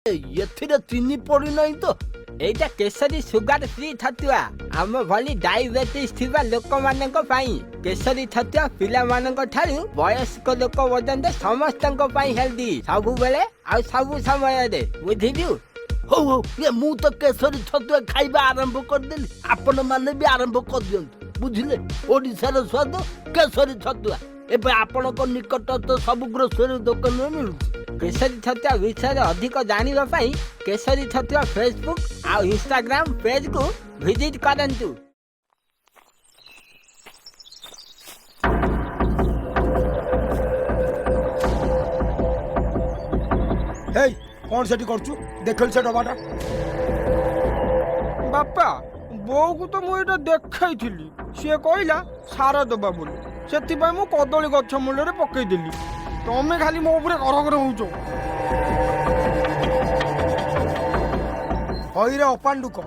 ଏଥିରେ ଚିନି ପଡିନାହିଁ ତ? এইটা କେଶରୀ ସୁଗାର ଫ୍ରି ଛତୁଆ ଆମ ଭଳି ଡାଇବେଟିସ୍ ଥିବା ଲୋକମାନଙ୍କ ପାଇଁ। କେଶରୀ ଛତୁଆ ପିଲାମାନଙ୍କ ଠାରୁ ବୟସ୍କ ଲୋକ ପର୍ଯ୍ୟନ୍ତ ସମସ୍ତଙ୍କ ପାଇଁ ହେଲ୍ଦି, ସବୁବେଳେ ଆଉ ସବୁ ସମୟରେ। ବୁଝିଲୁ? ହଉ ହଉ, ମୁଁ ତ କେଶରୀ ଛତୁଆ ଖାଇବା ଆରମ୍ଭ କରିଦେଲି, ଆପଣ ମାନେ ବି ଆରମ୍ଭ କରିଦିଅନ୍ତୁ। ବୁଝିଲେ? ଓଡ଼ିଶାର ସ୍ୱାଦ କେଶରୀ ଛତୁଆ ଏବେ ଆପଣଙ୍କ ନିକଟସ୍ଥ ସବୁ ଗ୍ରୋସରୀ ଦୋକାନରେ ମିଳୁଛି। କେଶରୀ ଛତୁଆ ବିଷୟରେ ଅଧିକ ଜାଣିବା ପାଇଁ କେଶରୀ ଛତୁଆ ଫେସବୁକ୍ ଆଉ ଇନଷ୍ଟାଗ୍ରାମ ପେଜକୁ ଭିଜିଟ୍ କରନ୍ତୁ। ହେଇ କ'ଣ ସେଠି କରୁଛୁ? ଦେଖିଲୁ ସେ ଡବାଟା? ବାପା, ବୋଉକୁ ତ ମୁଁ ଏଇଟା ଦେଖାଇଥିଲି, ସିଏ କହିଲା ସାର ଦେବା ବୋଲି, ସେଥିପାଇଁ ମୁଁ କଦଳୀ ଗଛ ମୂଳରେ ପକେଇଦେଲି। ତମେ ଖାଲି ମୋ ଉପରେ ଘର ଘର ହଉଛ। ହଇରେ ଅପାଣ୍ଡୁକ,